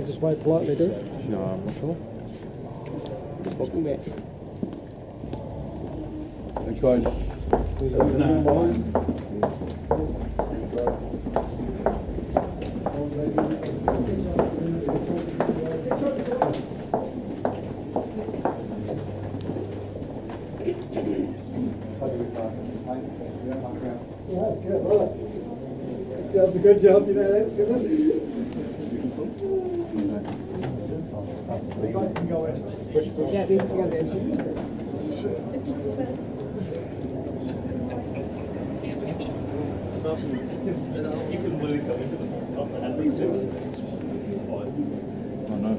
Just wait politely, do? No, I'm not sure. Welcome back. Thanks, guys. Yeah, that's good. Right. Good job's a good job, you know, that's goodness. You guys can go in. Push. Yeah, we can go there. You can really go into the top and have these things. Oh, no.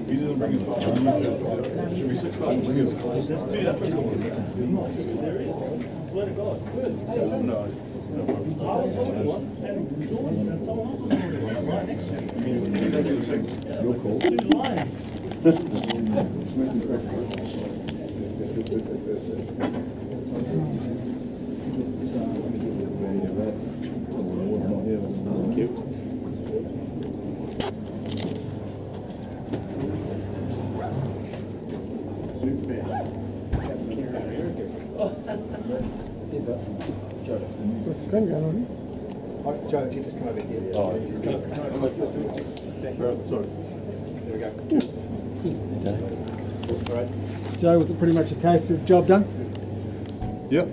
You didn't bring it up. Should we sit back? Let's do that for someone. There is. Swear to God. No. I was holding one, and George and someone else was holding one right next to me. Exactly the same. You're cool. Two lines. What's the screen going on here? Joe, if you just come over here. Oh, Just stand. sorry. There we go. All right. Joe, was it pretty much a case of job done? Yeah,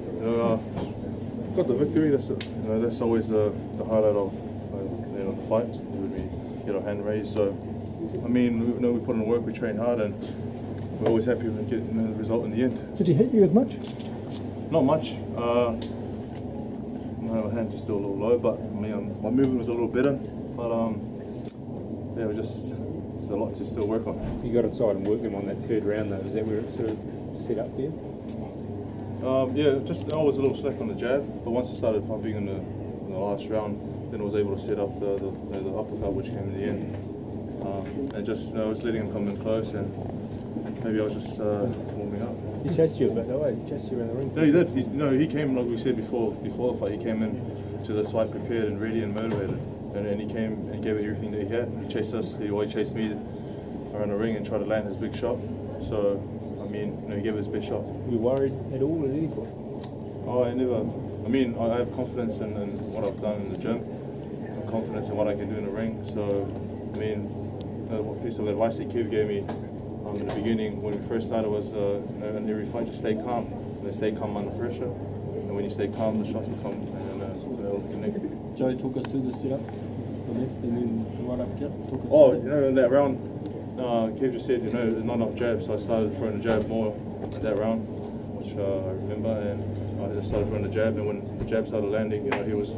got the victory. That's that's always the highlight of the fight. When we get our hand raised. So, I mean, we put in work, we train hard, and we're always happy when we get the result in the end. Did he hit you with much? Not much. My hands are still a little low, but I mean, my movement was a little better. But yeah, it's a lot to still work on. You got inside and worked him on that third round though. Is that where it sort of set up for you? Yeah, just I was a little slack on the jab, but once I started pumping in the last round, then I was able to set up the uppercut, which came in the end. And just I was letting him come in close, and maybe I was just warming up. He chased you a bit, though, he chased you around the ring. No, he did. He came, like we said before the fight, he came in to this fight prepared and ready and motivated. And then he came and gave it everything that he had. He chased us, he always chased me around the ring and tried to land his big shot. So, I mean, he gave it his best shot. Were you worried at all at any point? Oh, I never. I mean, I have confidence in what I've done in the gym. I'm confident in what I can do in the ring. So, I mean, a piece of advice that Kiwi gave me in the beginning when we first started was, in every fight, just stay calm. Stay calm under pressure. And when you stay calm, the shots will come and they'll connect. Joe, talk us through the setup, the left and then the right uppercut. Oh, in that round, Kev just said, not enough jabs, so I started throwing the jab more that round, which I remember, and I just started throwing the jab, and when the jab started landing, it was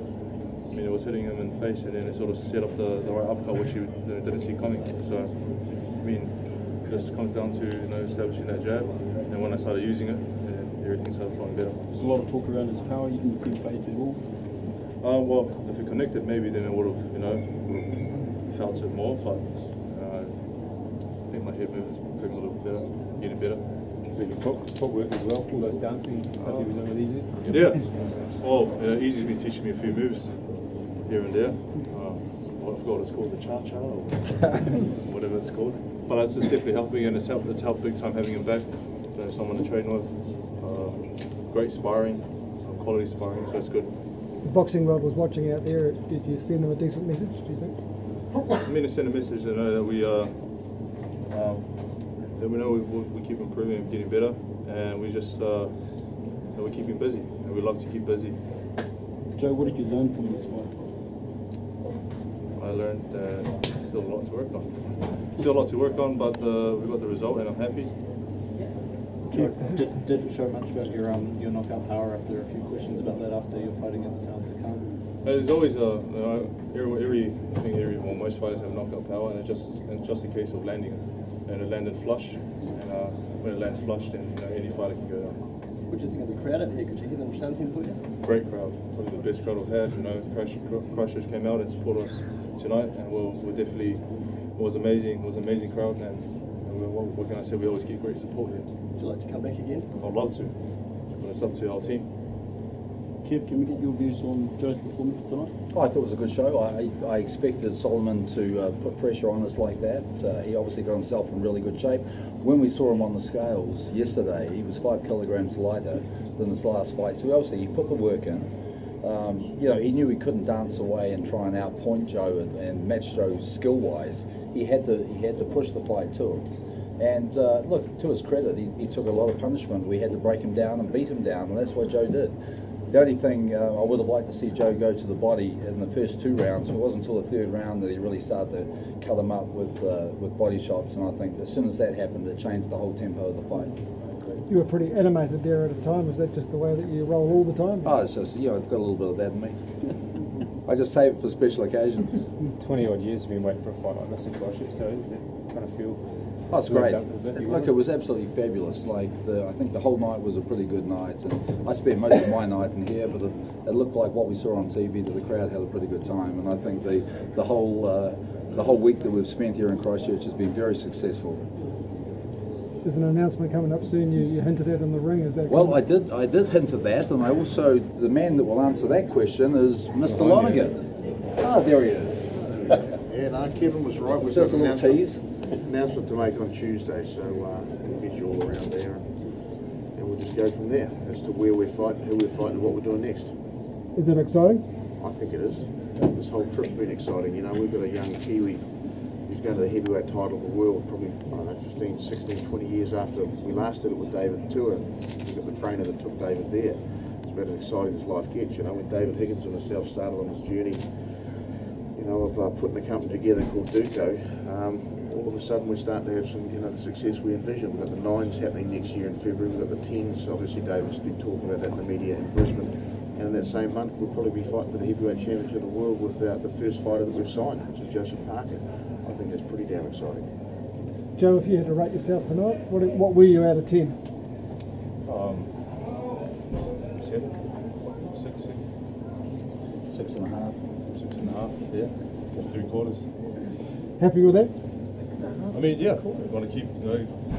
hitting him in the face, and then it sort of set up the right uppercut, which he didn't see coming. So, I mean, it just comes down to establishing that jab, and when I started using it, everything started flowing better. There's a lot of talk around his power. You can see him face the ball. Well, if it connected, maybe then it would have, felt it more. But I think my head movement is getting a little better, getting better. So your footwork as well, all those dancing stuff you were doing with Easy? Yeah. Well, Easy's been teaching me a few moves here and there. I forgot what it's called, the cha-cha or whatever it's called. But it's definitely helped me, and it's helped big time having him back. Someone to train with. Great sparring, quality sparring, so it's good. The boxing world was watching out there. Did you send them a decent message, do you think? I mean, to send a message to know that we keep improving and getting better, and we just we're keeping busy, and we love to keep busy. Joe, what did you learn from this fight? I learned that there's still a lot to work on. Still a lot to work on, but we got the result, and I'm happy. Did it show much about your knockout power after a few questions about that after your fight against Takam? There's always I think most fighters have knockout power, and it's just a case of landing it. And it landed flush, and when it lands flush, then any fighter can go down. What do you think of the crowd out here? Could you hear them chanting for you? Great crowd, probably the best crowd we've had. Christchurch came out and supported us tonight, and we're definitely it was amazing. It was an amazing crowd, and what can I say? We always get great support here. Would you like to come back again? I'd love to, but it's up to our team. Kev, can we get your views on Joe's performance tonight? I thought it was a good show. I expected Solomon to put pressure on us like that. He obviously got himself in really good shape. When we saw him on the scales yesterday, he was 5 kilograms lighter than his last fight. So obviously he put the work in. He knew he couldn't dance away and try and outpoint Joe and match Joe skill-wise. He had to push the fight to him. And look, to his credit, he took a lot of punishment. We had to break him down and beat him down, and that's what Joe did. The only thing I would have liked to see Joe go to the body in the first 2 rounds. It wasn't until the 3rd round that he really started to cut him up with body shots, and I think as soon as that happened, it changed the whole tempo of the fight. You were pretty animated there at a time. Is that just the way that you roll all the time? Oh, it's just, I've got a little bit of that in me. I just save it for special occasions. 20 odd years we've been waiting for a fight like this in Christchurch, so does it kind of feel... Oh, it's great. Look, it was absolutely fabulous. I think the whole night was a pretty good night, and I spent most of my night in here, but it looked like what we saw on TV that the crowd had a pretty good time, and I think the whole week that we've spent here in Christchurch has been very successful. There's an announcement coming up soon. You hinted at in the ring. Is that? Well, I did hint at that, and I also the man that will answer that question is Mr. Lonergan. Ah, there he is. Yeah, no, Kevin was right. We've Just got a little tease. Announcement to make on Tuesday, so we'll get you all around there, and we'll just go from there as to where we're fighting, who we're fighting, and what we're doing next. Is it exciting? I think it is. This whole trip's been exciting. We've got a young Kiwi. He's going to the heavyweight title of the world probably, 15, 16, 20 years after we last did it with David Tour. We've got the trainer that took David there. It's about as exciting as life gets. When David Higgins and myself started on this journey, of putting a company together called Duco, all of a sudden we're starting to have some, the success we envisioned. We've got the 9s happening next year in February. We've got the 10s. Obviously, David's been talking about that in the media in Brisbane. And in that same month, we'll probably be fighting for the heavyweight championship of the world with the first fighter that we've signed, which is Joseph Parker. I think that's pretty damn exciting. Joe, if you had to rate yourself tonight, what were you out of 10? 7, 6, 6.5. 6.5. Yeah. That's 3/4. Happy with that? I mean, yeah, we want to keep,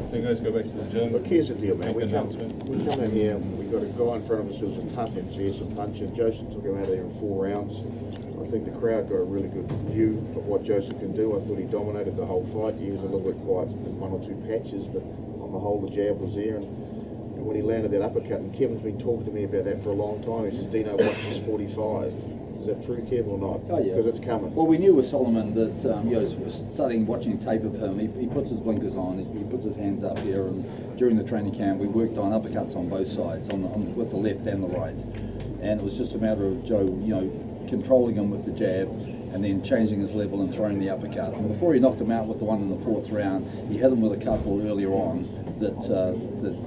thing is, go back to the gym. Look, here's the deal, man. Make We an come announcement. in here, we've got a guy in front of us who was a tough and fearsome puncher. Joseph took him out of there in 4 rounds. I think the crowd got a really good view of what Joseph can do. I thought he dominated the whole fight. He was a little bit quiet in 1 or 2 patches, but on the whole, the jab was there. And when he landed that uppercut, and Kevin's been talking to me about that for a long time. He says, Dino, watch this 45. Is that true, Kev, or not? Oh, yeah. Because it's coming. Well, we knew with Solomon that, starting watching tape of him, he puts his blinkers on, he puts his hands up here, and during the training camp, we worked on uppercuts on both sides, with the left and the right. And it was just a matter of Joe, controlling him with the jab, and then changing his level and throwing the uppercut. And before he knocked him out with the one in the 4th round, he hit him with a couple earlier on that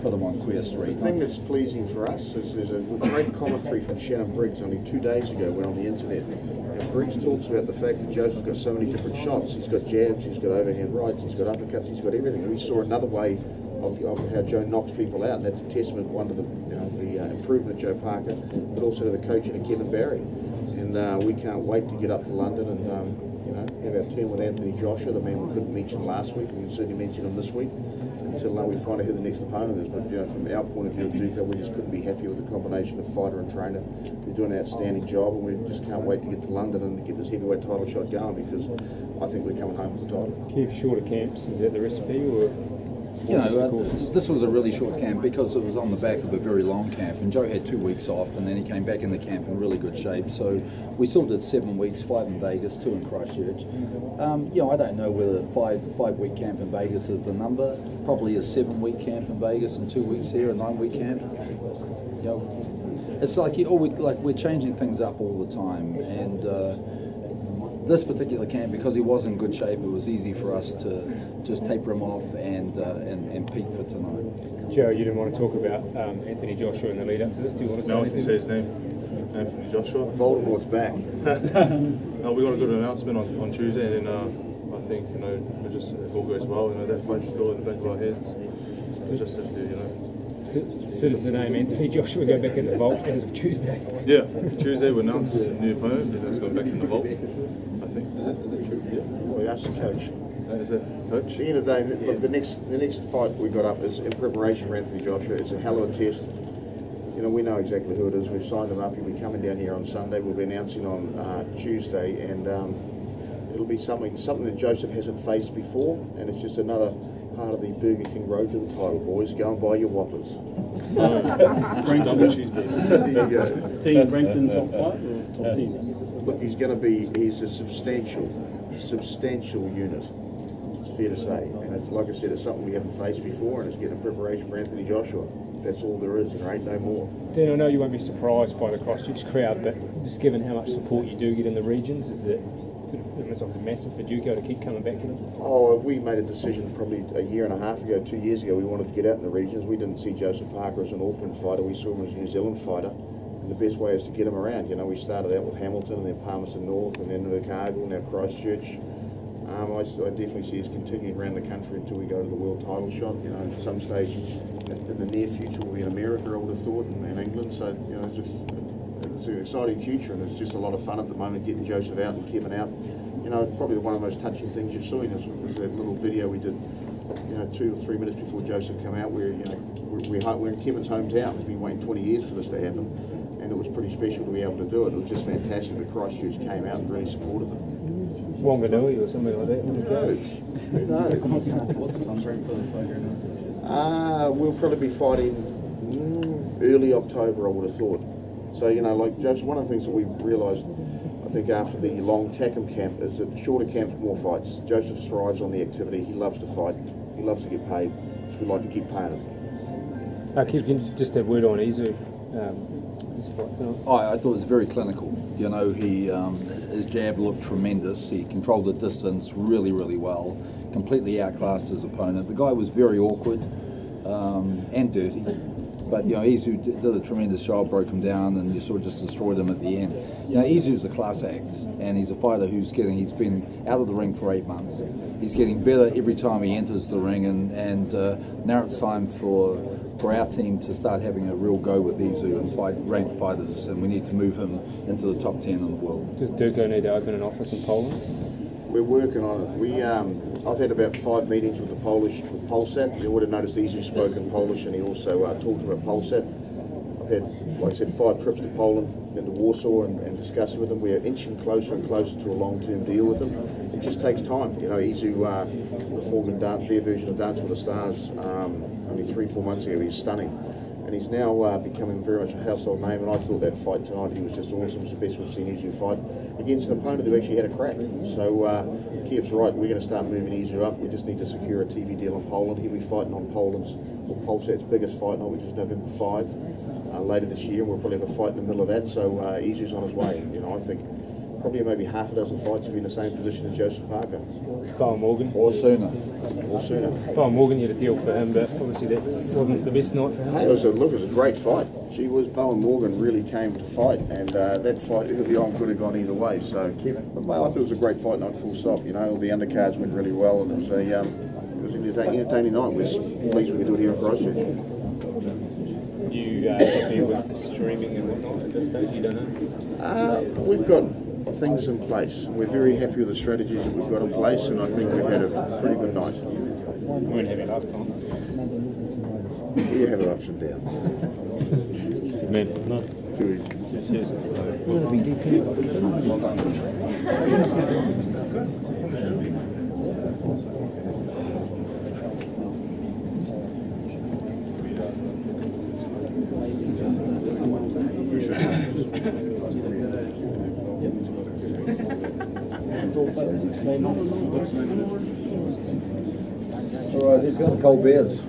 put him on Queer Street. The thing that's pleasing for us is there's a great commentary from Shannon Briggs only 2 days ago, went on the internet. And Briggs talks about the fact that Joseph's got so many different shots. He's got jabs, he's got overhand rights, he's got uppercuts, he's got everything. We saw another way of how Joe knocks people out, and that's a testament, one to the improvement of Joe Parker, but also to the coaching of Kevin Barry. And we can't wait to get up to London and have our turn with Anthony Joshua, the man we couldn't mention last week. We can certainly mention him this week until we find out who the next opponent is. But from our point of view at Duco, we just couldn't be happier with the combination of fighter and trainer. They're doing an outstanding job, and we just can't wait to get to London and get this heavyweight title shot going, because I think we're coming home with the title. Keep shorter camps, is that the recipe, or? This was a really short camp because it was on the back of a very long camp, and Joe had 2 weeks off, and then he came back in the camp in really good shape. So we still did 7 weeks, 5 in Vegas, 2 in Christchurch. I don't know whether 5-week camp in Vegas is the number. Probably a 7-week camp in Vegas and 2 weeks here, a 9-week camp. It's like we're changing things up all the time, and this particular camp, because he was in good shape, it was easy for us to just taper him off and peak for tonight. Joe, you didn't want to talk about Anthony Joshua in the lead up to this. Do you want to say No one can anything? say his name. Anthony Joshua. Voldemort's back. No, we got a good announcement on Tuesday, and then I think we just, if all goes well, that fight's still in the back of our heads. We just have to, So does the name Anthony Joshua go back in the vault as of Tuesday? Yeah, Tuesday we announce a new opponent, and it's going back in the vault. I think. Well, that's the coach. Is it, Coach? At the end of the day, look, the next fight we got up is in preparation for Anthony Joshua. It's a hell of a test. We know exactly who it is. We've signed him up. He'll be coming down here on Sunday. We'll be announcing on Tuesday, and it'll be something that Joseph hasn't faced before, and it's just another part of the Burger King road to the title, boys. Go and buy your Whoppers. Double cheeseburger. There you go. Do you rank in top 5 or top 10? Look, he's a substantial unit. It's fair to say, and it's, like I said, it's something we haven't faced before, and it's getting in preparation for Anthony Joshua. That's all there is, and there ain't no more. Dan, I know you won't be surprised by the Christchurch crowd, but just given how much support you do get in the regions, is it sort of almost like massive for Duco to keep coming back to them? Oh, we made a decision probably a year and a half ago, 2 years ago. We wanted to get out in the regions. We didn't see Joseph Parker as an Auckland fighter. We saw him as a New Zealand fighter. And the best way is to get him around. We started out with Hamilton, and then Palmerston North, and then Invercargill, now Christchurch. I definitely see us continuing around the country until we go to the world title shot. At some stage in the near future we'll be in America, I would have thought, and England. So, it's an exciting future, and it's just a lot of fun at the moment getting Joseph out and Kevin out. Probably one of the most touching things you've seen is that little video we did, 2 or 3 minutes before Joseph came out, where we're in Kevin's hometown. He's been waiting 20 years for this to happen, and it was pretty special to be able to do it. It was just fantastic that Christchurch came out and really supported them. Wanganui or something like that? Who knows? What's the time frame for the fight here? We'll probably be fighting early October, I would have thought. So, like Joseph, one of the things that we realised, I think, after the long Tackham camp, is that shorter camps, more fights. Joseph thrives on the activity. He loves to fight. He loves to get paid. So we like to keep paying him. Keith, can you just have word on Izu, his fight tonight? I thought it was very clinical. His jab looked tremendous. He controlled the distance really, really well. Completely outclassed his opponent. The guy was very awkward and dirty. But, Izu did a tremendous job, broke him down, and you sort of just destroyed him at the end. Izu's a class act, and he's a fighter he's been out of the ring for 8 months. He's getting better every time he enters the ring, and now it's time for our team to start having a real go with Izu and fight ranked fighters, and we need to move him into the top 10 in the world. Does Duco need to open an office in Poland? We're working on it. I've had about 5 meetings with Polsat. You would have noticed Izu spoke in Polish, and he also talked about Polsat. I've had, like I said, 5 trips to Poland and to Warsaw and discussing with them. We're inching closer and closer to a long-term deal with them. It just takes time. Izu performed in their version of Dance with the Stars only 3-4 months ago. He's stunning. And he's now becoming very much a household name, and I thought that fight tonight, he was just awesome. It was the best we've seen Izu fight against an opponent who actually had a crack. So Kev's right, we're going to start moving Izu up. We just need to secure a TV deal in Poland. He'll be fighting on Polsat's biggest fight night, which is November 5 later this year, and we'll probably have a fight in the middle of that. So Izu's on his way. I think probably maybe half a dozen fights to be in the same position as Joseph Parker. Bowen Morgan. Or sooner. Bowen Morgan, you had a deal for him, but obviously that wasn't the best night for him. Hey, it was a great fight. Bowen Morgan really came to fight, and that fight, could have gone either way. So, but I thought it was a great fight night, full stop. All the undercards went really well, and it was an entertaining night. We're pleased we could do it here in Christchurch. You happy with streaming and whatnot at this stage? You don't know? We've got things in place. We're very happy with the strategies that we've got in place, and I think we've had a pretty good night. We weren't happy last time. You have ups and downs. Man, nice. Too easy. Cheers. All right, who's got the cold beers?